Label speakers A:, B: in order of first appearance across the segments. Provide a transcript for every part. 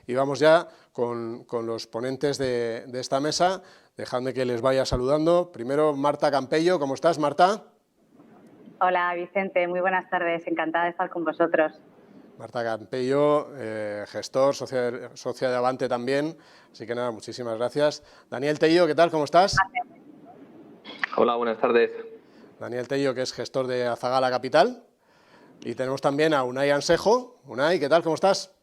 A: y vamos ya con los ponentes de esta mesa. Dejadme que les vaya saludando. Primero, Marta Campello. ¿Cómo estás, Marta?
B: Hola, Vicente. Muy buenas tardes. Encantada de estar con vosotros.
A: Marta Campello, gestor, socia de Avante también. Así que nada, muchísimas gracias. Daniel Tello, ¿qué tal? ¿Cómo estás?
C: Hola, buenas tardes.
A: Daniel Tello, que es gestor de Azagala Capital. Y tenemos también a Unai Ansejo. Unai, ¿qué tal? ¿Cómo estás?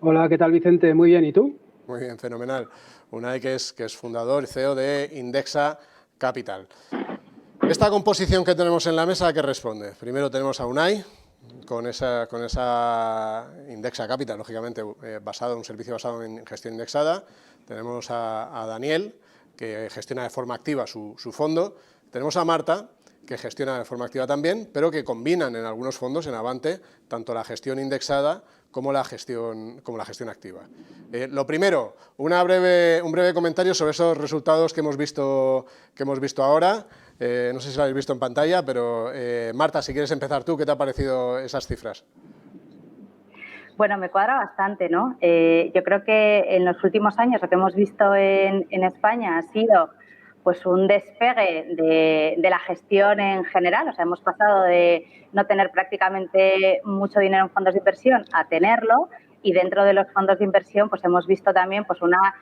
D: Hola, ¿qué tal, Vicente? Muy bien, ¿y tú?
A: Muy bien, fenomenal. Unai, que es fundador y CEO de Indexa Capital. Esta composición que tenemos en la mesa, ¿a qué responde? Primero tenemos a Unai, con esa Indexa Capital, lógicamente, un servicio basado en gestión indexada. Tenemos a Daniel, que gestiona de forma activa su fondo. Tenemos a Marta, que gestiona de forma activa también, pero que combinan en algunos fondos, en Avante, tanto la gestión indexada como la gestión activa. Lo primero, un breve comentario sobre esos resultados que hemos visto ahora. No sé si lo habéis visto en pantalla, pero Marta, si quieres empezar tú, ¿qué te ha parecido esas cifras?
B: Bueno, me cuadra bastante, ¿no? Yo creo que en los últimos años lo que hemos visto en España ha sido pues un despegue de la gestión en general. O sea, hemos pasado de no tener prácticamente mucho dinero en fondos de inversión a tenerlo, y dentro de los fondos de inversión pues hemos visto también pues una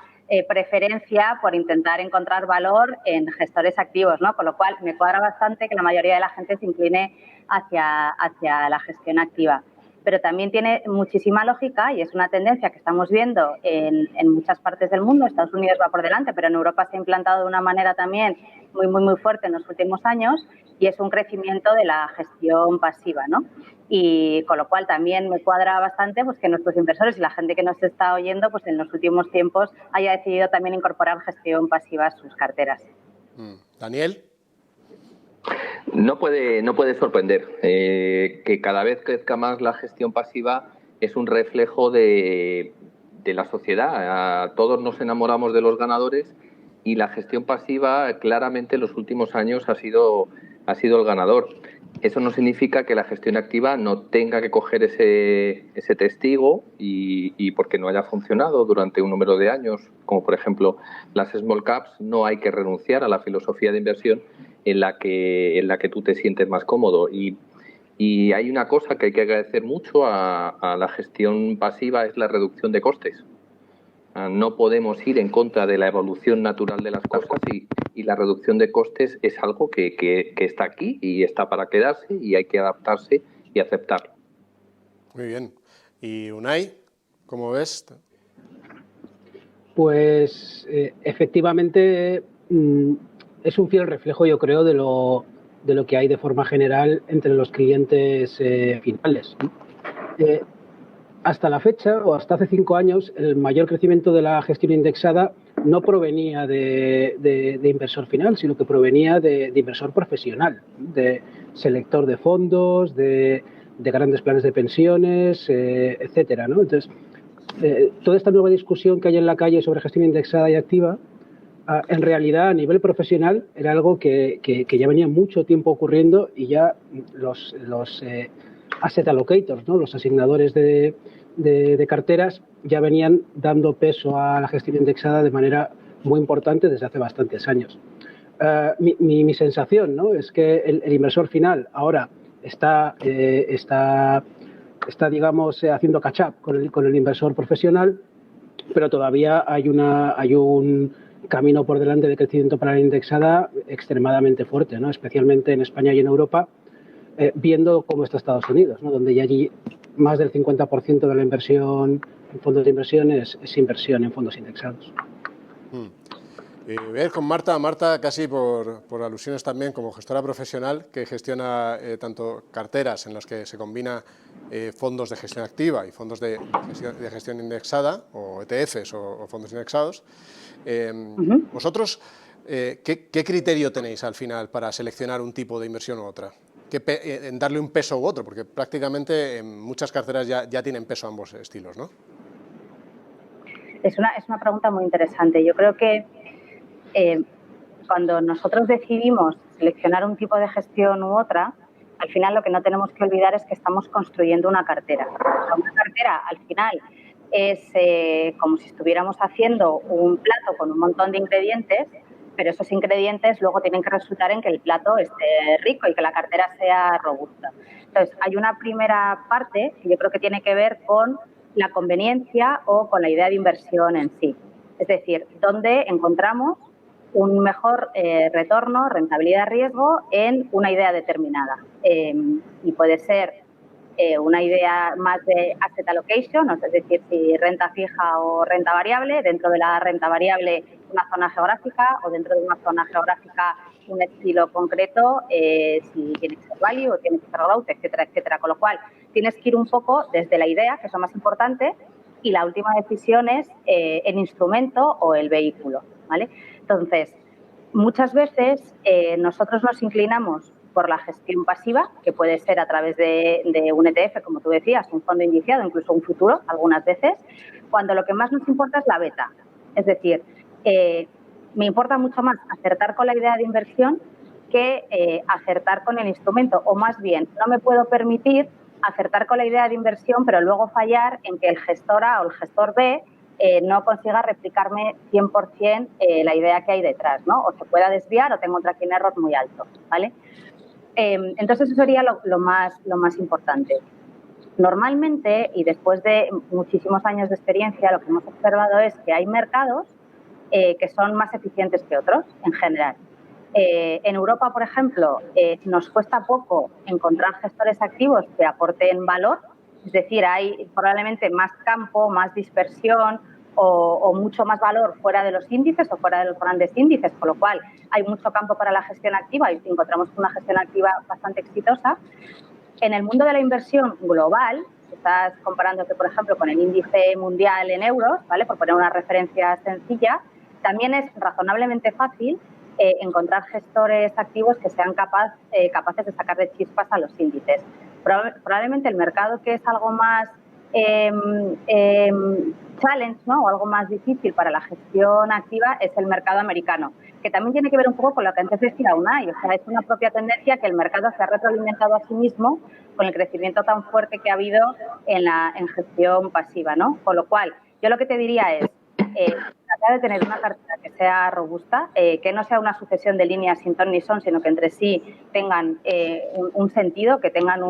B: preferencia por intentar encontrar valor en gestores activos, ¿no? Con lo cual me cuadra bastante que la mayoría de la gente se incline hacia la gestión activa. Pero también tiene muchísima lógica y es una tendencia que estamos viendo en muchas partes del mundo. Estados Unidos va por delante, pero en Europa se ha implantado de una manera también muy fuerte en los últimos años, y es un crecimiento de la gestión pasiva, ¿no? Y con lo cual también me cuadra bastante pues que nuestros inversores y la gente que nos está oyendo pues en los últimos tiempos haya decidido también incorporar gestión pasiva a sus carteras.
A: Daniel.
C: No puede sorprender que cada vez crezca más la gestión pasiva. Es un reflejo de la sociedad. A todos nos enamoramos de los ganadores y la gestión pasiva claramente en los últimos años ha sido el ganador. Eso no significa que la gestión activa no tenga que coger ese testigo y porque no haya funcionado durante un número de años, como por ejemplo las small caps, no hay que renunciar a la filosofía de inversión en la que tú te sientes más cómodo. Y hay una cosa que hay que agradecer mucho a la gestión pasiva, es la reducción de costes. No podemos ir en contra de la evolución natural de las cosas y la reducción de costes es algo que está aquí y está para quedarse y hay que adaptarse y aceptarlo.
A: Muy bien. ¿Y Unai, cómo ves?
D: Pues efectivamente es un fiel reflejo, yo creo, de lo que hay de forma general entre los clientes finales. Hasta la fecha, o hasta hace 5 años, el mayor crecimiento de la gestión indexada no provenía de inversor final, sino que provenía de inversor profesional, de selector de fondos, de grandes planes de pensiones, etcétera, ¿no? Entonces, toda esta nueva discusión que hay en la calle sobre gestión indexada y activa, en realidad a nivel profesional era algo que ya venía mucho tiempo ocurriendo, y ya los asset allocators, ¿no? Los asignadores de carteras ya venían dando peso a la gestión indexada de manera muy importante desde hace bastantes años. Mi sensación, ¿no?, es que el inversor final ahora está digamos, haciendo catch up con el inversor profesional, pero todavía hay un camino por delante de crecimiento para la indexada extremadamente fuerte, ¿no?, especialmente en España y en Europa, viendo cómo está Estados Unidos, ¿no?, donde ya allí más del 50% de la inversión en fondos de inversión es inversión en fondos indexados.
A: Voy a ir con Marta. Marta, casi por alusiones también, como gestora profesional que gestiona tanto carteras en las que se combina fondos de gestión activa y fondos de gestión indexada, o ETFs o fondos indexados. Vosotros, ¿qué criterio tenéis al final para seleccionar un tipo de inversión u otra? En darle un peso u otro, porque prácticamente en muchas carteras ya tienen peso ambos estilos, ¿no?
B: Es una pregunta muy interesante. Yo creo que cuando nosotros decidimos seleccionar un tipo de gestión u otra, al final lo que no tenemos que olvidar es que estamos construyendo una cartera. O sea, una cartera, al final, es como si estuviéramos haciendo un plato con un montón de ingredientes, pero esos ingredientes luego tienen que resultar en que el plato esté rico y que la cartera sea robusta. Entonces, hay una primera parte que yo creo que tiene que ver con la conveniencia o con la idea de inversión en sí. Es decir, dónde encontramos un mejor retorno, rentabilidad-riesgo en una idea determinada. Y puede ser una idea más de asset allocation, es decir, si renta fija o renta variable, dentro de la renta variable una zona geográfica o dentro de una zona geográfica un estilo concreto, si tiene que ser value o tiene que ser growth, etcétera, etcétera. Con lo cual, tienes que ir un poco desde la idea, que es lo más importante, y la última decisión es el instrumento o el vehículo, ¿vale? Entonces, muchas veces nosotros nos inclinamos por la gestión pasiva, que puede ser a través de un ETF, como tú decías, un fondo indiciado, incluso un futuro, algunas veces, cuando lo que más nos importa es la beta. Es decir, me importa mucho más acertar con la idea de inversión que acertar con el instrumento, o más bien, no me puedo permitir acertar con la idea de inversión, pero luego fallar en que el gestor A o el gestor B no consiga replicarme 100% la idea que hay detrás, ¿no? O se pueda desviar o tengo un tracking error muy alto, ¿vale? Entonces, eso sería lo más importante. Normalmente, y después de muchísimos años de experiencia, lo que hemos observado es que hay mercados que son más eficientes que otros, en general. En Europa, por ejemplo, nos cuesta poco encontrar gestores activos que aporten valor, es decir, hay probablemente más campo, más dispersión o mucho más valor fuera de los índices o fuera de los grandes índices, con lo cual hay mucho campo para la gestión activa y encontramos una gestión activa bastante exitosa. En el mundo de la inversión global, si estás comparándote, por ejemplo, con el índice mundial en euros, ¿vale? Por poner una referencia sencilla, también es razonablemente fácil encontrar gestores activos que sean capaces de sacarle chispas a los índices. Probablemente el mercado que es algo más challenge, ¿no? O algo más difícil para la gestión activa es el mercado americano, que también tiene que ver un poco con lo que antes decía Unai, o sea, es una propia tendencia que el mercado se ha retroalimentado a sí mismo con el crecimiento tan fuerte que ha habido en gestión pasiva, ¿no? Con lo cual, yo lo que te diría es tratar de tener una cartera que sea robusta, que no sea una sucesión de líneas sin ton ni son, sino que entre sí tengan un sentido, que tengan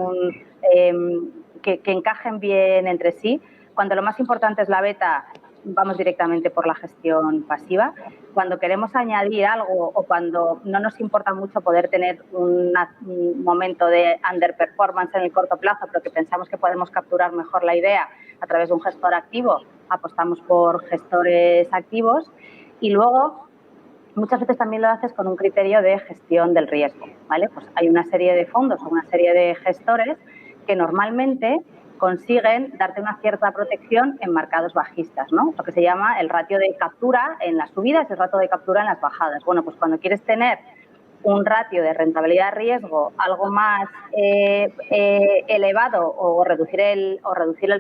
B: que encajen bien entre sí. Cuando lo más importante es la beta, vamos directamente por la gestión pasiva. Cuando queremos añadir algo o cuando no nos importa mucho poder tener un momento de underperformance en el corto plazo, pero que pensamos que podemos capturar mejor la idea a través de un gestor activo, apostamos por gestores activos. Y luego, muchas veces también lo haces con un criterio de gestión del riesgo, ¿vale? Pues hay una serie de fondos o una serie de gestores que normalmente consiguen darte una cierta protección en mercados bajistas, ¿no? Lo que se llama el ratio de captura en las subidas y el ratio de captura en las bajadas. Bueno, pues cuando quieres tener un ratio de rentabilidad-riesgo algo más elevado o reducir el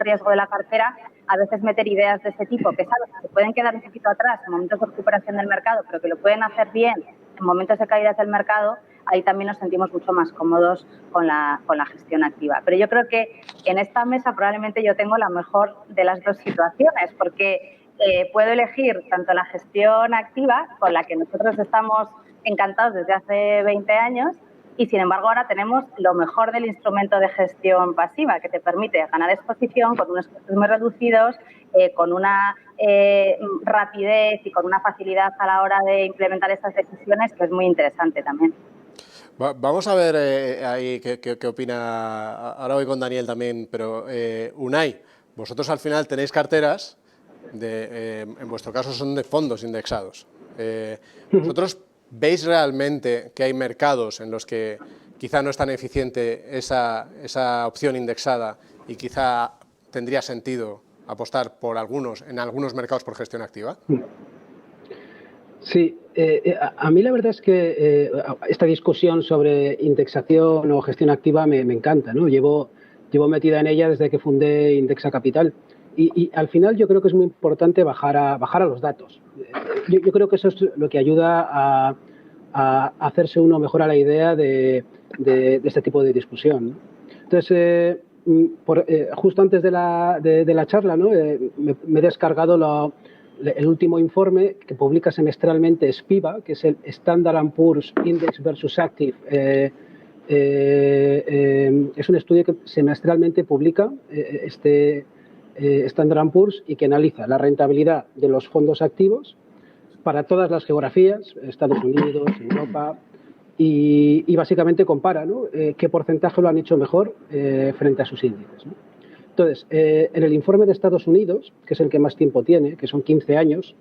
B: riesgo de la cartera, a veces meter ideas de este tipo que sabes que se pueden quedar un poquito atrás en momentos de recuperación del mercado, pero que lo pueden hacer bien en momentos de caídas del mercado, ahí también nos sentimos mucho más cómodos con la gestión activa. Pero yo creo que en esta mesa probablemente yo tengo la mejor de las dos situaciones, porque puedo elegir tanto la gestión activa, con la que nosotros estamos encantados desde hace 20 años, y sin embargo ahora tenemos lo mejor del instrumento de gestión pasiva, que te permite ganar exposición con unos costes muy reducidos, con una rapidez y con una facilidad a la hora de implementar estas decisiones, que es muy interesante también.
A: Vamos a ver ahí qué opina, ahora voy con Daniel también, pero Unai, vosotros al final tenéis carteras, en vuestro caso son de fondos indexados. ¿Vosotros veis realmente que hay mercados en los que quizá no es tan eficiente esa opción indexada y quizá tendría sentido apostar en algunos mercados por gestión activa?
D: Sí, a mí la verdad es que esta discusión sobre indexación o gestión activa me encanta, ¿no? Llevo metida en ella desde que fundé Indexa Capital y al final yo creo que es muy importante bajar a los datos. Yo creo que eso es lo que ayuda a hacerse uno mejor a la idea de este tipo de discusión, ¿no? Entonces, justo antes de la charla, ¿no? Me he descargado el último informe que publica semestralmente SPIVA, que es el Standard & Poor's Index versus Active. Es un estudio que semestralmente publica Standard & Poor's y que analiza la rentabilidad de los fondos activos para todas las geografías, Estados Unidos, Europa, y básicamente compara, ¿no? Qué porcentaje lo han hecho mejor frente a sus índices, ¿no? Entonces, en el informe de Estados Unidos, que es el que más tiempo tiene, que son 15 años,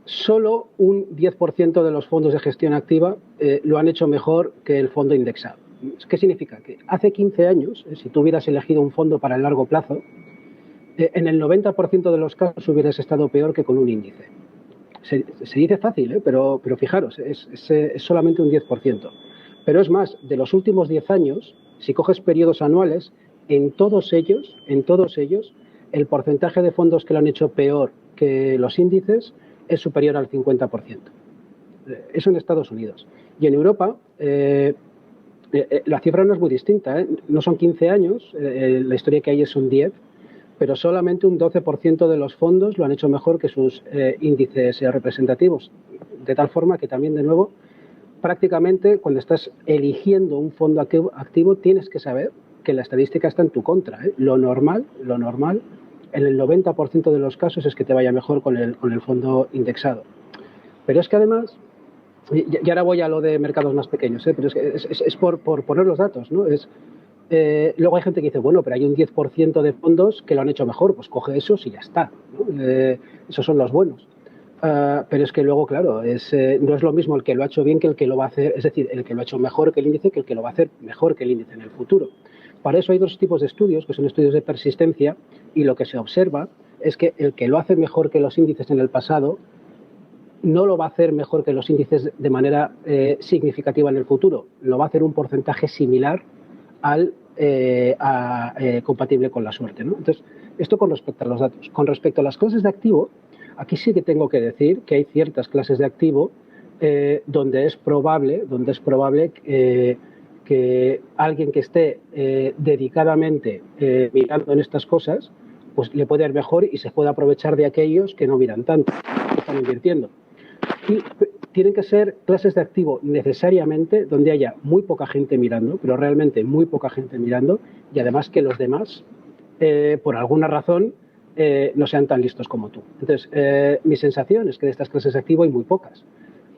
D: solo un 10% de los fondos de gestión activa lo han hecho mejor que el fondo indexado. ¿Qué significa? Que hace 15 años, si tú hubieras elegido un fondo para el largo plazo, en el 90% de los casos hubieras estado peor que con un índice. Se dice fácil, pero fijaros, es solamente un 10%. Pero es más, de los últimos 10 años, si coges periodos anuales, en todos ellos, el porcentaje de fondos que lo han hecho peor que los índices es superior al 50%. Eso en Estados Unidos. Y en Europa, la cifra no es muy distinta, no son 15 años, la historia que hay es un 10%, pero solamente un 12% de los fondos lo han hecho mejor que sus índices representativos. De tal forma que también, de nuevo, prácticamente cuando estás eligiendo un fondo activo tienes que saber que la estadística está en tu contra. Lo normal, en el 90% de los casos es que te vaya mejor con el fondo indexado. Pero es que además, y ahora voy a lo de mercados más pequeños, pero es por poner los datos, ¿no? Luego hay gente que dice, bueno, pero hay un 10% de fondos que lo han hecho mejor, pues coge esos y ya está, ¿no? Esos son los buenos. Pero es que luego, claro, no es lo mismo el que lo ha hecho bien que el que lo va a hacer, es decir, el que lo ha hecho mejor que el índice que el que lo va a hacer mejor que el índice en el futuro. Para eso hay dos tipos de estudios, que son estudios de persistencia, y lo que se observa es que el que lo hace mejor que los índices en el pasado no lo va a hacer mejor que los índices de manera significativa en el futuro, lo va a hacer un porcentaje similar compatible con la suerte, ¿no? Entonces, esto con respecto a los datos. Con respecto a las clases de activo, aquí sí que tengo que decir que hay ciertas clases de activo donde es probable que alguien que esté dedicadamente mirando en estas cosas, pues le puede ir mejor y se puede aprovechar de aquellos que no miran tanto, que están invirtiendo. Y tienen que ser clases de activo necesariamente donde haya muy poca gente mirando, pero realmente muy poca gente mirando, y además que los demás, por alguna razón, no sean tan listos como tú. Entonces, mi sensación es que de estas clases de activo hay muy pocas.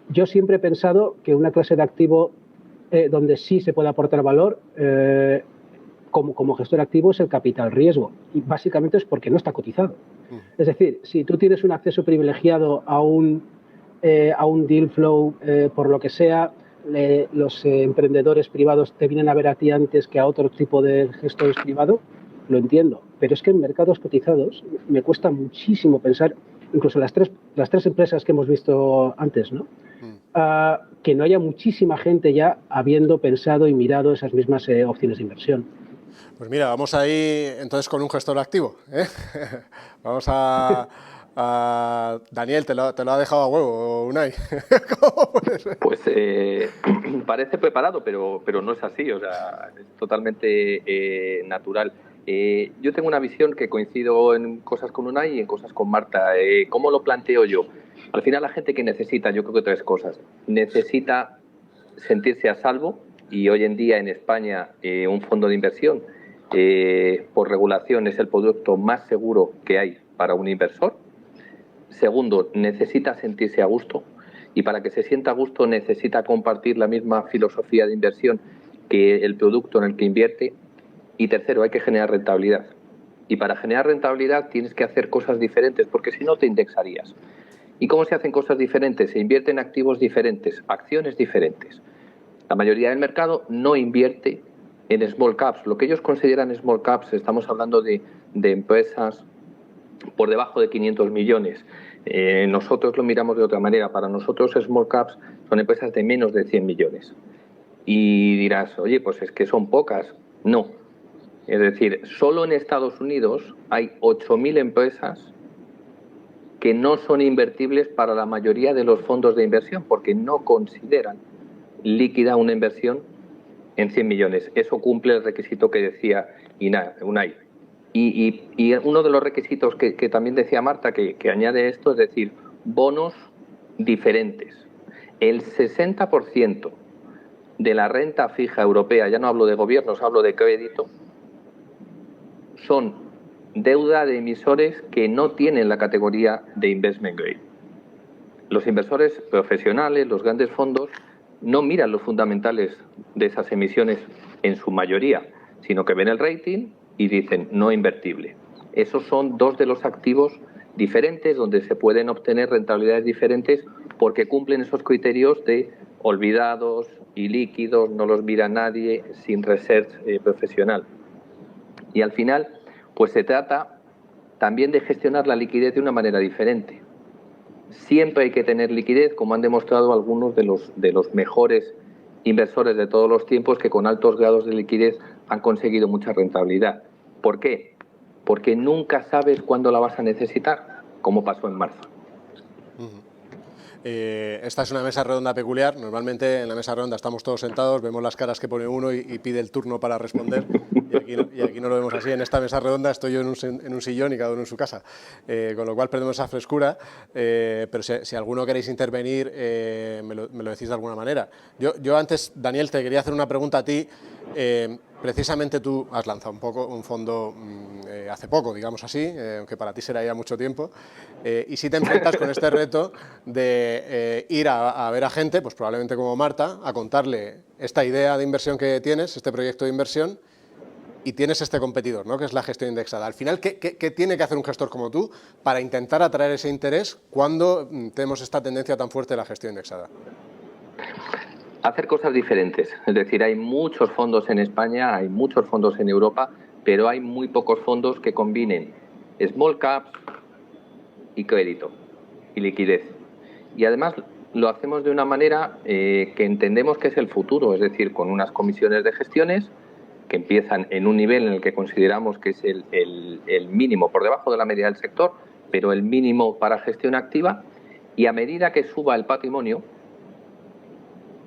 D: Yo siempre he pensado que una clase de activo donde sí se puede aportar valor como gestor activo es el capital riesgo, y básicamente es porque no está cotizado. Es decir, si tú tienes un acceso privilegiado a un deal flow, por lo que sea, los emprendedores privados te vienen a ver a ti antes que a otro tipo de gestores privados, lo entiendo, pero es que en mercados cotizados me cuesta muchísimo pensar, incluso las tres empresas que hemos visto antes, ¿no? Que no haya muchísima gente ya habiendo pensado y mirado esas mismas opciones de inversión.
A: Pues mira, vamos ahí entonces con un gestor activo, ¿eh? Vamos a Daniel, te lo ha dejado a huevo, Unai. ¿Cómo puede ser?
C: Pues parece preparado, pero no es así, o sea, es totalmente natural. Yo tengo una visión que coincido en cosas con Unai y en cosas con Marta. ¿Cómo lo planteo yo? Al final la gente que necesita, yo creo que tres cosas. Necesita sentirse a salvo, y hoy en día en España un fondo de inversión por regulación es el producto más seguro que hay para un inversor. Segundo, necesita sentirse a gusto, y para que se sienta a gusto necesita compartir la misma filosofía de inversión que el producto en el que invierte. Y tercero, hay que generar rentabilidad. Y para generar rentabilidad tienes que hacer cosas diferentes, porque si no te indexarías. ¿Y cómo se hacen cosas diferentes? Se invierte en activos diferentes, acciones diferentes. La mayoría del mercado no invierte en small caps. Lo que ellos consideran small caps, estamos hablando de empresas por debajo de 500 millones. Nosotros lo miramos de otra manera. Para nosotros small caps son empresas de menos de 100 millones. Y dirás, oye, pues es que son pocas. No. Es decir, solo en Estados Unidos hay 8.000 empresas que no son invertibles para la mayoría de los fondos de inversión, porque no consideran líquida una inversión en 100 millones. Eso cumple el requisito que decía Unai. Y uno de los requisitos que también decía Marta, que añade esto, es decir, bonos diferentes. El 60% de la renta fija europea, ya no hablo de gobiernos, hablo de crédito, son deuda de emisores que no tienen la categoría de investment grade. Los inversores profesionales, los grandes fondos, no miran los fundamentales de esas emisiones en su mayoría, sino que ven el rating y dicen no invertible. Esos son dos de los activos diferentes donde se pueden obtener rentabilidades diferentes porque cumplen esos criterios de olvidados y líquidos, no los mira nadie, sin research profesional. Y al final, pues se trata también de gestionar la liquidez de una manera diferente. Siempre hay que tener liquidez, como han demostrado algunos de los mejores inversores de todos los tiempos que con altos grados de liquidez han conseguido mucha rentabilidad. ¿Por qué? Porque nunca sabes cuándo la vas a necesitar, como pasó en marzo.
A: Esta es una mesa redonda peculiar. Normalmente en la mesa redonda estamos todos sentados, vemos las caras que pone uno y pide el turno para responder. Y aquí no lo vemos así. En esta mesa redonda estoy yo en un sillón y cada uno en su casa. Con lo cual perdemos esa frescura. Pero si alguno queréis intervenir, me lo decís de alguna manera. Yo antes, Daniel, te quería hacer una pregunta a ti. Precisamente tú has lanzado un fondo hace poco, digamos así, aunque para ti será ya mucho tiempo, y si te enfrentas con este reto de ir a ver a gente, pues probablemente como Marta, a contarle esta idea de inversión que tienes, este proyecto de inversión, y tienes este competidor, ¿no?, que es la gestión indexada. Al final, ¿qué tiene que hacer un gestor como tú para intentar atraer ese interés cuando tenemos esta tendencia tan fuerte de la gestión indexada?
C: Hacer cosas diferentes, es decir, hay muchos fondos en España, hay muchos fondos en Europa, pero hay muy pocos fondos que combinen small caps y crédito y liquidez. Y además lo hacemos de una manera que entendemos que es el futuro, es decir, con unas comisiones de gestiones que empiezan en un nivel en el que consideramos que es el mínimo, por debajo de la media del sector, pero el mínimo para gestión activa, y a medida que suba el patrimonio,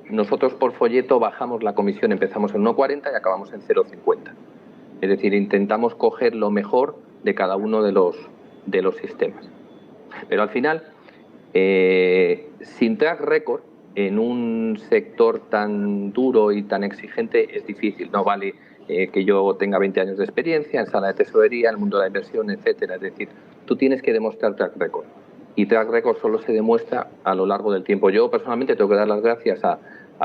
C: nosotros por folleto bajamos la comisión, empezamos en 1,40 y acabamos en 0,50. Es decir, intentamos coger lo mejor de cada uno de los sistemas. Pero al final, sin track record, en un sector tan duro y tan exigente es difícil. No vale que yo tenga 20 años de experiencia en sala de tesorería, en el mundo de la inversión, etcétera. Es decir, tú tienes que demostrar track record. Y track record solo se demuestra a lo largo del tiempo. Yo personalmente tengo que dar las gracias a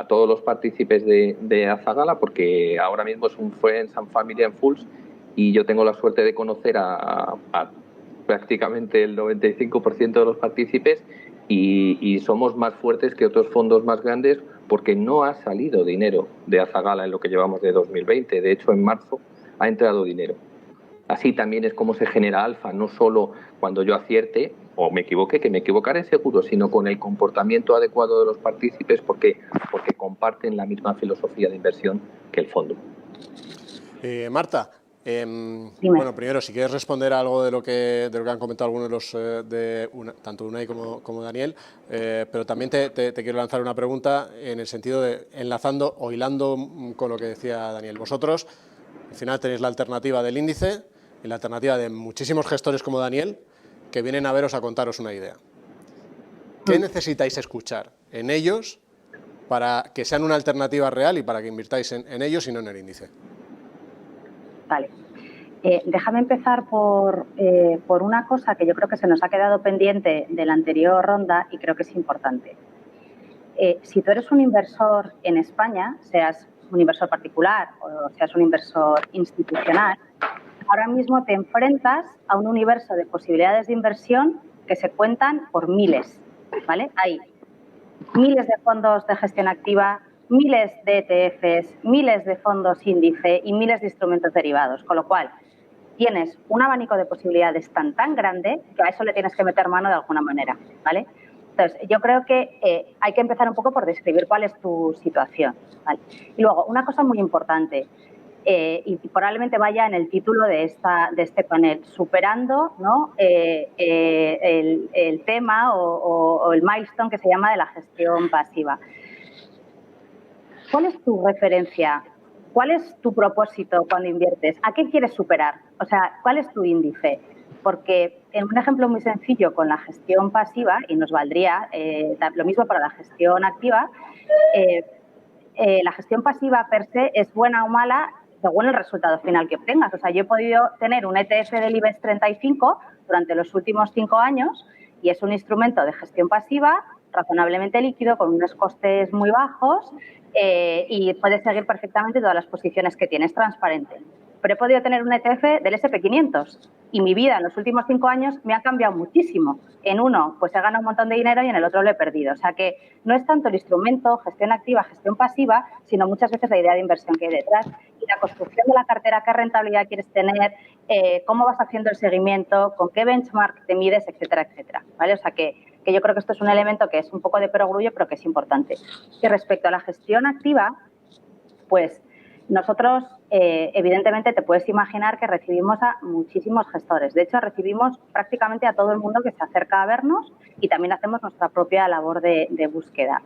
C: todos los partícipes de Azagala, porque ahora mismo es un Friends and Family and Fools, y yo tengo la suerte de conocer a prácticamente el 95% de los partícipes, y somos más fuertes que otros fondos más grandes porque no ha salido dinero de Azagala en lo que llevamos de 2020. De hecho, en marzo ha entrado dinero. Así también es como se genera alfa, no solo cuando yo acierte o me equivoque, que me equivocaré seguro, sino con el comportamiento adecuado de los partícipes porque comparten la misma filosofía de inversión que el fondo.
A: Marta, bueno, primero, si quieres responder a algo de lo que han comentado algunos de los tanto Unai como Daniel, pero también te quiero lanzar una pregunta en el sentido de enlazando o hilando con lo que decía Daniel. Vosotros, al final, tenéis la alternativa del índice y la alternativa de muchísimos gestores como Daniel que vienen a veros a contaros una idea. ¿Qué necesitáis escuchar en ellos para que sean una alternativa real y para que invirtáis en ellos y no en el índice?
B: Vale. Déjame empezar por una cosa que yo creo que se nos ha quedado pendiente de la anterior ronda y creo que es importante. Si tú eres un inversor en España, seas un inversor particular o seas un inversor institucional, ahora mismo te enfrentas a un universo de posibilidades de inversión que se cuentan por miles, ¿vale? Hay miles de fondos de gestión activa, miles de ETFs, miles de fondos índice y miles de instrumentos derivados, con lo cual tienes un abanico de posibilidades tan grande que a eso le tienes que meter mano de alguna manera, ¿vale? Entonces, yo creo que hay que empezar un poco por describir cuál es tu situación, ¿vale? Y luego, una cosa muy importante, y probablemente vaya en el título de este panel, superando, ¿no?, el tema o el milestone que se llama de la gestión pasiva. ¿Cuál es tu referencia ¿cuál es tu propósito cuando inviertes? ¿A qué quieres superar? O sea, ¿cuál es tu índice? Porque en un ejemplo muy sencillo con la gestión pasiva, y nos valdría lo mismo para la gestión activa, la gestión pasiva per se es buena o mala según el resultado final que obtengas. O sea, yo he podido tener un ETF del IBEX 35 durante los últimos 5 años y es un instrumento de gestión pasiva razonablemente líquido, con unos costes muy bajos y puedes seguir perfectamente todas las posiciones que tienes, transparente. Pero he podido tener un ETF del SP500 y mi vida en los últimos 5 años me ha cambiado muchísimo. En uno, pues he ganado un montón de dinero y en el otro lo he perdido. O sea que no es tanto el instrumento, gestión activa, gestión pasiva, sino muchas veces la idea de inversión que hay detrás y la construcción de la cartera, qué rentabilidad quieres tener, cómo vas haciendo el seguimiento, con qué benchmark te mides, etcétera, etcétera. ¿Vale? O sea que yo creo que esto es un elemento que es un poco de perogrullo, pero que es importante. Y respecto a la gestión activa, pues nosotros, evidentemente, te puedes imaginar que recibimos a muchísimos gestores. De hecho, recibimos prácticamente a todo el mundo que se acerca a vernos y también hacemos nuestra propia labor de búsqueda.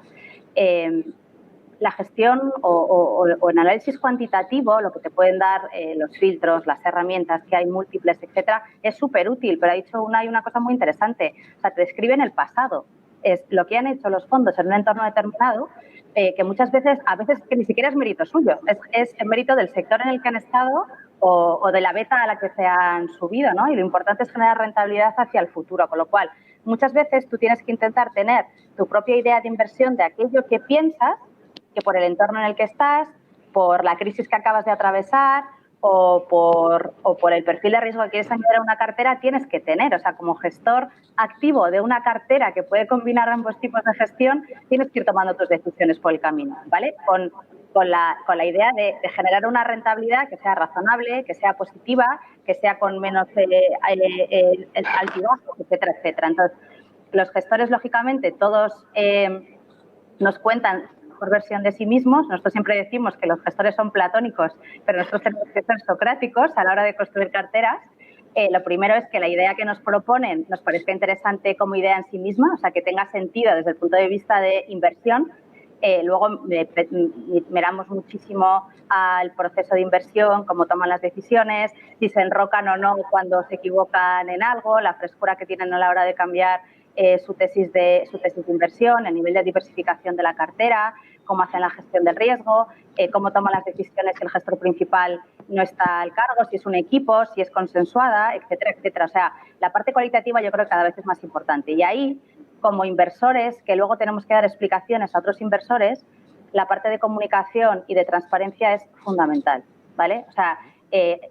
B: La gestión o en análisis cuantitativo, lo que te pueden dar los filtros, las herramientas, que hay múltiples, etcétera, es súper útil, pero ha dicho una cosa muy interesante. O sea, te describen el pasado. Es lo que han hecho los fondos en un entorno determinado, que muchas veces, a veces que ni siquiera es mérito suyo, es el mérito del sector en el que han estado o de la beta a la que se han subido, ¿no? Y lo importante es generar rentabilidad hacia el futuro, con lo cual muchas veces tú tienes que intentar tener tu propia idea de inversión de aquello que piensas, que por el entorno en el que estás, por la crisis que acabas de atravesar o por el perfil de riesgo que quieres añadir a una cartera, tienes que tener. O sea, como gestor activo de una cartera que puede combinar ambos tipos de gestión, tienes que ir tomando tus decisiones por el camino, ¿vale? Con la idea de generar una rentabilidad que sea razonable, que sea positiva, que sea con menos altibajos, etcétera, etcétera. Entonces, los gestores, lógicamente, todos nos cuentan por versión de sí mismos. Nosotros siempre decimos que los gestores son platónicos, pero nosotros tenemos que ser socráticos a la hora de construir carteras. Lo primero es que la idea que nos proponen nos parezca interesante como idea en sí misma, o sea, que tenga sentido desde el punto de vista de inversión. Luego miramos muchísimo al proceso de inversión, cómo toman las decisiones, si se enrocan o no cuando se equivocan en algo, la frescura que tienen a la hora de cambiar su tesis de inversión, el nivel de diversificación de la cartera, cómo hacen la gestión del riesgo, cómo toman las decisiones si el gestor principal no está al cargo, si es un equipo, si es consensuada, etcétera, etcétera. O sea, la parte cualitativa yo creo que cada vez es más importante. Y ahí, como inversores, que luego tenemos que dar explicaciones a otros inversores, la parte de comunicación y de transparencia es fundamental, ¿vale? O sea,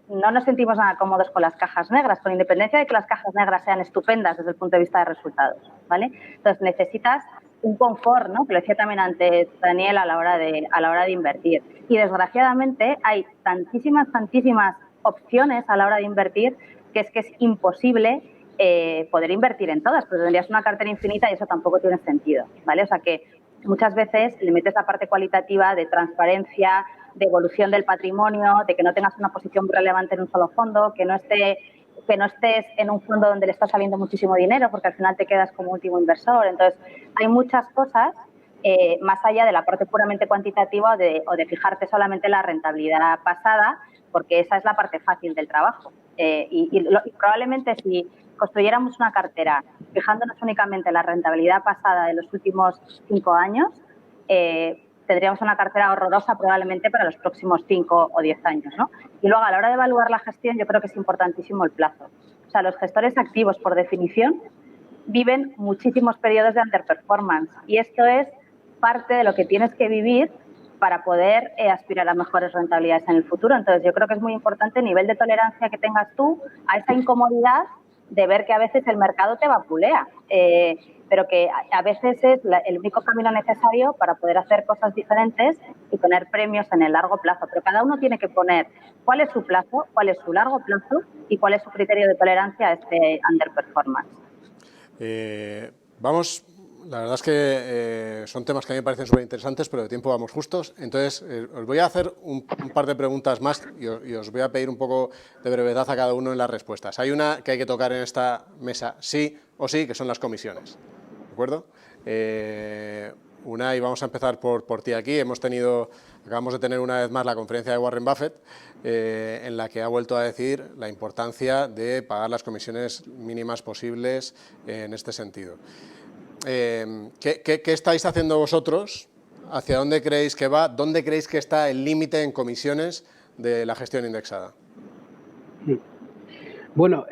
B: no nos sentimos nada cómodos con las cajas negras, con independencia de que las cajas negras sean estupendas desde el punto de vista de resultados, ¿vale? Entonces necesitas un confort, ¿no? Que lo decía también antes Daniel a la hora de invertir. Y desgraciadamente hay tantísimas opciones a la hora de invertir que es imposible poder invertir en todas, porque tendrías una cartera infinita y eso tampoco tiene sentido, ¿vale? O sea que muchas veces le metes la parte cualitativa de transparencia, de evolución del patrimonio, de que no tengas una posición relevante en un solo fondo, que no estés en un fondo donde le está saliendo muchísimo dinero, porque al final te quedas como último inversor. Entonces, hay muchas cosas más allá de la parte puramente cuantitativa o de fijarte solamente en la rentabilidad pasada, porque esa es la parte fácil del trabajo. Y probablemente si construyéramos una cartera fijándonos únicamente en la rentabilidad pasada de los últimos 5 años, tendríamos una cartera horrorosa probablemente para los próximos 5 o 10 años, ¿no? Y luego, a la hora de evaluar la gestión, yo creo que es importantísimo el plazo. O sea, los gestores activos, por definición, viven muchísimos periodos de underperformance y esto es parte de lo que tienes que vivir para poder aspirar a mejores rentabilidades en el futuro. Entonces, yo creo que es muy importante el nivel de tolerancia que tengas tú a esa incomodidad de ver que a veces el mercado te vapulea, pero que a veces es el único camino necesario para poder hacer cosas diferentes y poner premios en el largo plazo. Pero cada uno tiene que poner cuál es su plazo, cuál es su largo plazo y cuál es su criterio de tolerancia a este underperformance.
A: Vamos, la verdad es que son temas que a mí me parecen súper interesantes, pero de tiempo vamos justos. Entonces, os voy a hacer un par de preguntas más y os voy a pedir un poco de brevedad a cada uno en las respuestas. Hay una que hay que tocar en esta mesa sí o sí, que son las comisiones. ¿De acuerdo? Unai, vamos a empezar por ti aquí. Acabamos de tener una vez más la conferencia de Warren Buffett, en la que ha vuelto a decir la importancia de pagar las comisiones mínimas posibles en este sentido. ¿Qué estáis haciendo vosotros? ¿Hacia dónde creéis que va? ¿Dónde creéis que está el límite en comisiones de la gestión indexada?
D: Bueno,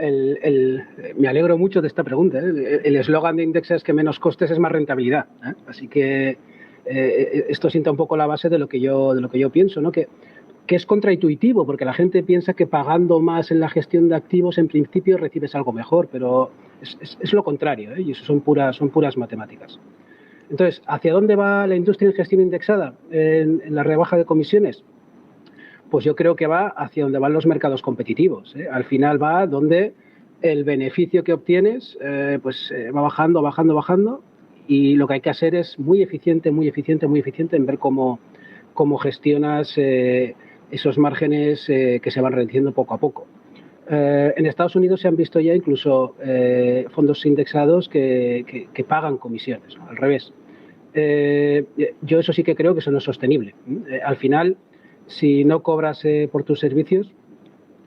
D: me alegro mucho de esta pregunta. El eslogan de Indexa es que menos costes es más rentabilidad. Así que esto sienta un poco la base de lo que yo pienso, ¿no? Que es contraintuitivo, porque la gente piensa que pagando más en la gestión de activos en principio recibes algo mejor, pero es lo contrario, y eso son puras matemáticas. Entonces, ¿hacia dónde va la industria en gestión indexada en la rebaja de comisiones? Pues yo creo que va hacia donde van los mercados competitivos. Al final va donde el beneficio que obtienes va bajando, y lo que hay que hacer es muy eficiente en ver cómo gestionas esos márgenes que se van reduciendo poco a poco. En Estados Unidos se han visto ya incluso fondos indexados que pagan comisiones, ¿no? Al revés. Yo eso sí que creo que eso no es sostenible. Al final, si no cobras por tus servicios,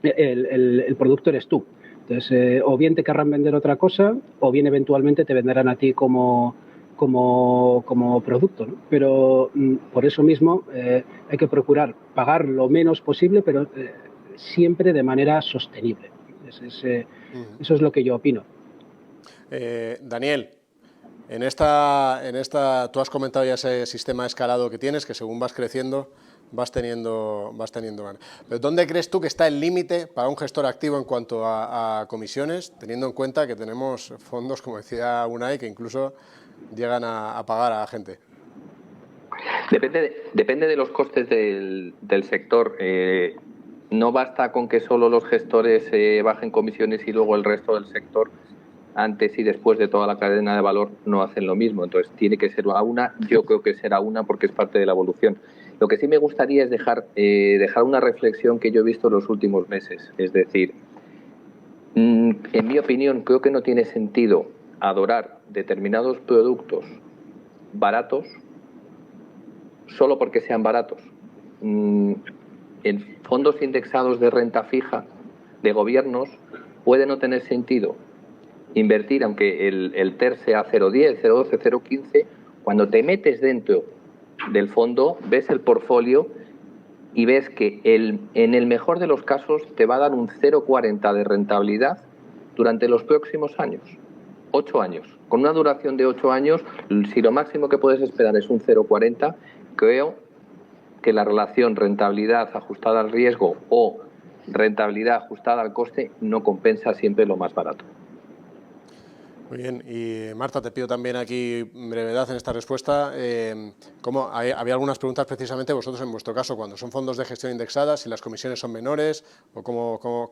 D: el producto eres tú. Entonces, o bien te querrán vender otra cosa, o bien eventualmente te venderán a ti como producto, ¿no? Pero por eso mismo hay que procurar pagar lo menos posible, pero siempre de manera sostenible. Eso es lo que yo opino.
A: Daniel, en esta tú has comentado ya ese sistema escalado que tienes, que según vas creciendo vas teniendo ganas. Pero ¿dónde crees tú que está el límite para un gestor activo en cuanto a comisiones, teniendo en cuenta que tenemos fondos, como decía Unai, que incluso llegan a pagar a la gente?
C: Depende de los costes del sector. No basta con que solo los gestores bajen comisiones y luego el resto del sector, antes y después de toda la cadena de valor, no hacen lo mismo. Entonces tiene que ser a una. Yo creo que será una porque es parte de la evolución. Lo que sí me gustaría es dejar una reflexión que yo he visto en los últimos meses. Es decir, en mi opinión, creo que no tiene sentido adorar determinados productos baratos solo porque sean baratos. En fondos indexados de renta fija de gobiernos puede no tener sentido invertir, aunque el TER sea 0,10, 0,12, 0,15, cuando te metes dentro del fondo, ves el portfolio y ves que en el mejor de los casos te va a dar un 0,40 de rentabilidad durante los próximos años, 8 años. Con una duración de 8 años, si lo máximo que puedes esperar es un 0,40, creo que la relación rentabilidad ajustada al riesgo o rentabilidad ajustada al coste no compensa siempre lo más barato.
A: Muy bien, y Marta, te pido también aquí brevedad en esta respuesta. Había algunas preguntas precisamente vosotros en vuestro caso, cuando son fondos de gestión indexada, si las comisiones son menores o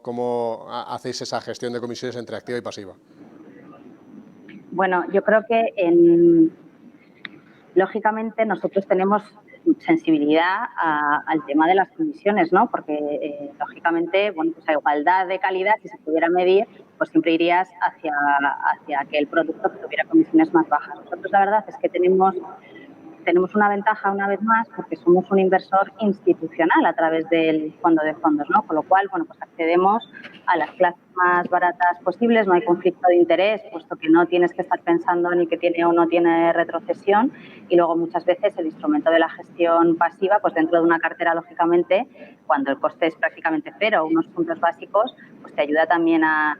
A: cómo hacéis esa gestión de comisiones entre activa y pasiva.
B: Bueno, yo creo que lógicamente nosotros tenemos sensibilidad al tema de las comisiones, ¿no? Porque lógicamente, bueno, pues a igualdad de calidad, si se pudiera medir, pues siempre irías hacia que el producto tuviera comisiones más bajas. Nosotros la verdad es que tenemos una ventaja una vez más porque somos un inversor institucional a través del fondo de fondos, ¿no? Con lo cual, bueno, pues accedemos a las clases más baratas posibles, no hay conflicto de interés, puesto que no tienes que estar pensando ni que tiene o no tiene retrocesión, y luego muchas veces el instrumento de la gestión pasiva, pues dentro de una cartera, lógicamente, cuando el coste es prácticamente cero, unos puntos básicos, pues te ayuda también a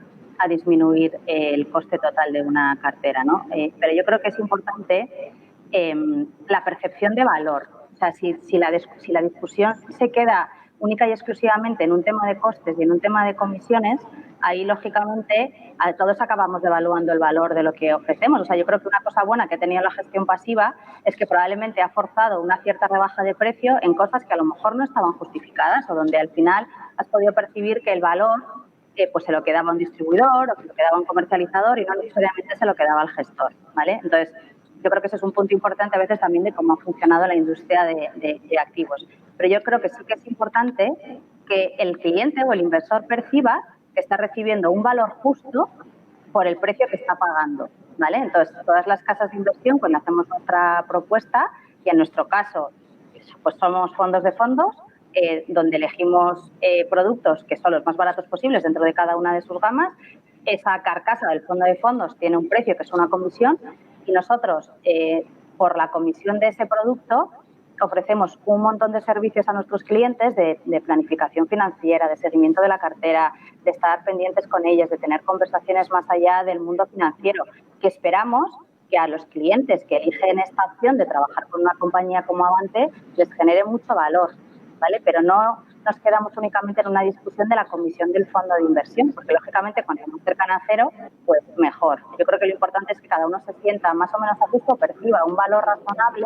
B: disminuir el coste total de una cartera, ¿no? Pero yo creo que es importante la percepción de valor. O sea, si la discusión se queda única y exclusivamente en un tema de costes y en un tema de comisiones, ahí, lógicamente, todos acabamos devaluando el valor de lo que ofrecemos. O sea, yo creo que una cosa buena que ha tenido la gestión pasiva es que probablemente ha forzado una cierta rebaja de precio en cosas que a lo mejor no estaban justificadas o donde al final has podido percibir que el valor pues se lo quedaba un distribuidor o se lo quedaba un comercializador y no necesariamente se lo quedaba el gestor, ¿vale? Entonces, yo creo que ese es un punto importante a veces también de cómo ha funcionado la industria de activos. Pero yo creo que sí que es importante que el cliente o el inversor perciba que está recibiendo un valor justo por el precio que está pagando, ¿vale? Entonces, todas las casas de inversión, cuando hacemos nuestra propuesta, y en nuestro caso, pues somos fondos de fondos, donde elegimos productos que son los más baratos posibles dentro de cada una de sus gamas. Esa carcasa del fondo de fondos tiene un precio que es una comisión y nosotros, por la comisión de ese producto, ofrecemos un montón de servicios a nuestros clientes de planificación financiera, de seguimiento de la cartera, de estar pendientes con ellos, de tener conversaciones más allá del mundo financiero, que esperamos que a los clientes que eligen esta opción de trabajar con una compañía como Avante les genere mucho valor, ¿vale? Pero no nos quedamos únicamente en una discusión de la comisión del fondo de inversión, porque lógicamente cuanto más cercana a cero, pues mejor. Yo creo que lo importante es que cada uno se sienta más o menos a gusto, perciba un valor razonable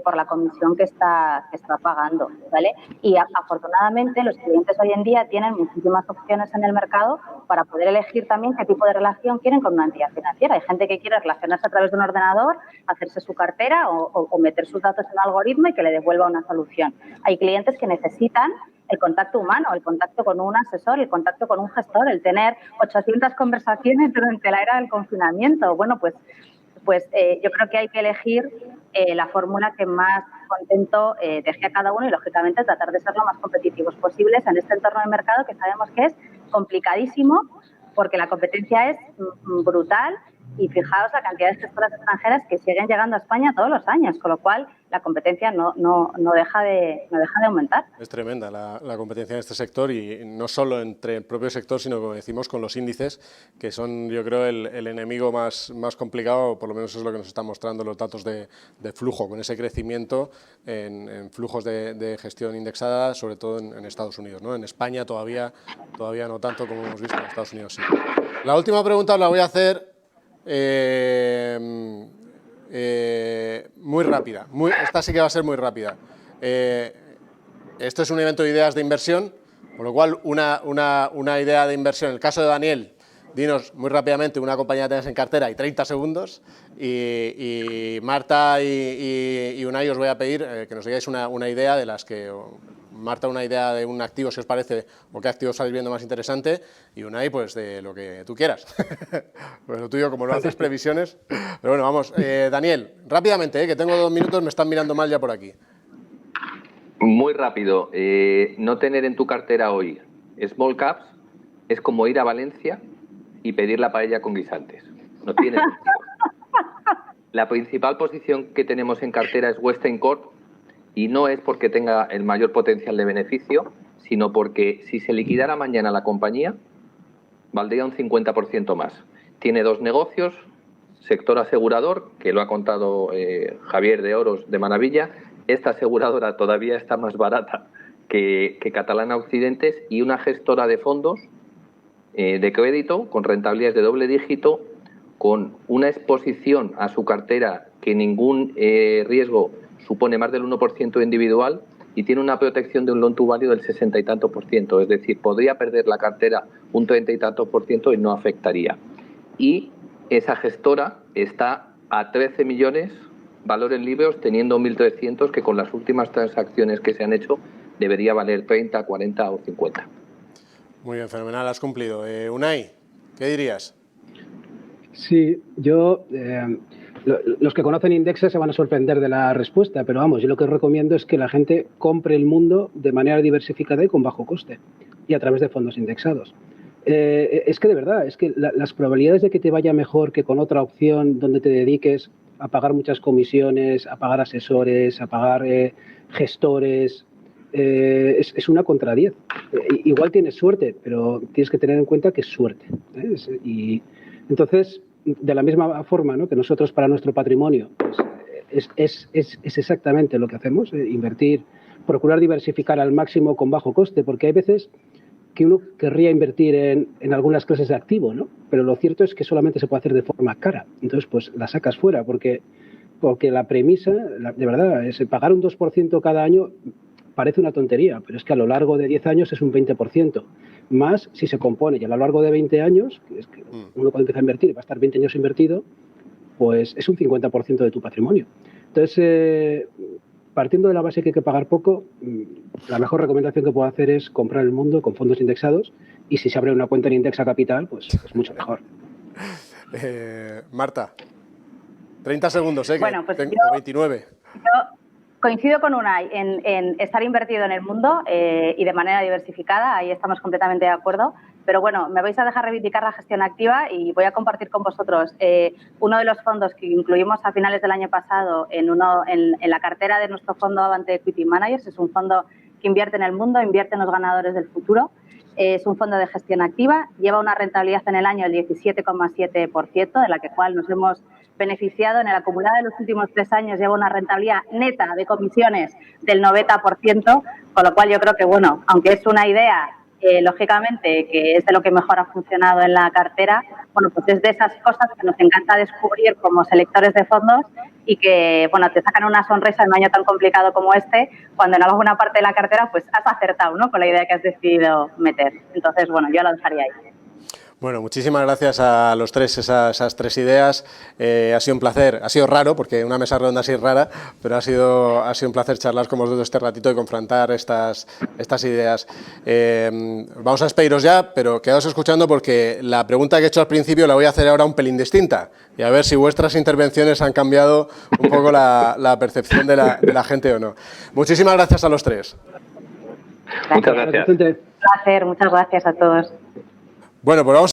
B: por la comisión que está pagando, ¿vale? Y afortunadamente los clientes hoy en día tienen muchísimas opciones en el mercado para poder elegir también qué tipo de relación quieren con una entidad financiera. Hay gente que quiere relacionarse a través de un ordenador, hacerse su cartera o meter sus datos en un algoritmo y que le devuelva una solución. Hay clientes que necesitan el contacto humano, el contacto con un asesor, el contacto con un gestor, el tener 800 conversaciones durante la era del confinamiento. Bueno, pues yo creo que hay que elegir la fórmula que más contento deje a cada uno y, lógicamente, tratar de ser lo más competitivos posibles en este entorno de mercado que sabemos que es complicadísimo porque la competencia es brutal y fijaos la cantidad de gestoras extranjeras que siguen llegando a España todos los años, con lo cual la competencia no deja de aumentar.
A: Es tremenda la competencia en este sector y no solo entre el propio sector, sino, como decimos, con los índices, que son, yo creo, el enemigo más complicado, o por lo menos eso es lo que nos están mostrando los datos de flujo, con ese crecimiento en flujos de gestión indexada, sobre todo en Estados Unidos, ¿no? En España todavía no tanto como hemos visto, en Estados Unidos sí. La última pregunta os la voy a hacer muy rápida, esta sí que va a ser muy rápida. Esto es un evento de ideas de inversión, con lo cual una idea de inversión. En el caso de Daniel, dinos muy rápidamente una compañía que tengas en cartera y 30 segundos. Y Marta y Unai, os voy a pedir que nos digáis una idea de las que... Marta, una idea de un activo, si os parece, o qué activo estáis viendo más interesante, y Unai, pues de lo que tú quieras. Pues lo tuyo, como no haces previsiones. Pero bueno, vamos. Daniel, rápidamente, que tengo 2 minutos, me están mirando mal ya por aquí.
C: Muy rápido. No tener en tu cartera hoy small caps es como ir a Valencia y pedir la paella con guisantes. No tiene sentido. La principal posición que tenemos en cartera es Western Corp, y no es porque tenga el mayor potencial de beneficio, sino porque si se liquidara mañana la compañía, valdría un 50% más. Tiene 2 negocios, sector asegurador, que lo ha contado Javier de Oros de maravilla. Esta aseguradora todavía está más barata que Catalana Occidentes, y una gestora de fondos de crédito con rentabilidades de doble dígito, con una exposición a su cartera que ningún riesgo supone más del 1% individual, y tiene una protección de un loan to value del 60 y tanto %. Es decir, podría perder la cartera un 30 y tanto % y no afectaría. Y esa gestora está a 13 millones, valor en libros, teniendo 1.300, que con las últimas transacciones que se han hecho debería valer 30, 40 o 50.
A: Muy bien, fenomenal, has cumplido. Unai, ¿qué dirías?
D: Sí, yo... los que conocen Indexa se van a sorprender de la respuesta, pero vamos, yo lo que recomiendo es que la gente compre el mundo de manera diversificada y con bajo coste, y a través de fondos indexados. Es que de verdad, es que las probabilidades de que te vaya mejor que con otra opción donde te dediques a pagar muchas comisiones, a pagar asesores, a pagar gestores, es una contra 10. Igual tienes suerte, pero tienes que tener en cuenta que es suerte. Y entonces, de la misma forma, ¿no?, que nosotros para nuestro patrimonio pues, es exactamente lo que hacemos, invertir, procurar diversificar al máximo con bajo coste, porque hay veces que uno querría invertir en algunas clases de activo, ¿no? Pero lo cierto es que solamente se puede hacer de forma cara. Entonces, pues la sacas fuera, porque la premisa, de verdad, es pagar un 2% cada año parece una tontería, pero es que a lo largo de 10 años es un 20%. Más si se compone, y a lo largo de 20 años, que es que uno cuando empieza a invertir va a estar 20 años invertido, pues es un 50% de tu patrimonio. Entonces, partiendo de la base que hay que pagar poco, la mejor recomendación que puedo hacer es comprar el mundo con fondos indexados, y si se abre una cuenta en Indexa Capital, pues es mucho mejor.
A: Marta, 30 segundos,
B: Bueno, pues
A: tengo
B: yo-
A: 29.
B: Yo coincido con Unai en estar invertido en el mundo y de manera diversificada, ahí estamos completamente de acuerdo. Pero bueno, me vais a dejar reivindicar la gestión activa y voy a compartir con vosotros uno de los fondos que incluimos a finales del año pasado en la cartera de nuestro fondo Avante Equity Managers. Es un fondo que invierte en el mundo, invierte en los ganadores del futuro. Es un fondo de gestión activa, lleva una rentabilidad en el año del 17,7%, de la cual nos hemos beneficiado. En el acumulado de los últimos 3 años lleva una rentabilidad neta de comisiones del 90%, con lo cual yo creo que, bueno, aunque es una idea, lógicamente, que es de lo que mejor ha funcionado en la cartera, bueno, pues es de esas cosas que nos encanta descubrir como selectores de fondos y que, bueno, te sacan una sonrisa en un año tan complicado como este, cuando en alguna parte de la cartera, pues has acertado, ¿no?, con la idea que has decidido meter. Entonces, bueno, yo lo dejaría ahí.
A: Bueno, muchísimas gracias a los tres, esas 3 ideas. Ha sido un placer, ha sido raro, porque una mesa redonda así es rara, pero ha sido un placer charlar con vosotros este ratito y confrontar estas ideas. Vamos a despediros ya, pero quedaos escuchando porque la pregunta que he hecho al principio la voy a hacer ahora un pelín distinta y a ver si vuestras intervenciones han cambiado un poco la percepción de la gente o no. Muchísimas gracias a los 3.
C: Muchas gracias.
B: Un placer, muchas gracias a todos.
A: Bueno, pues vamos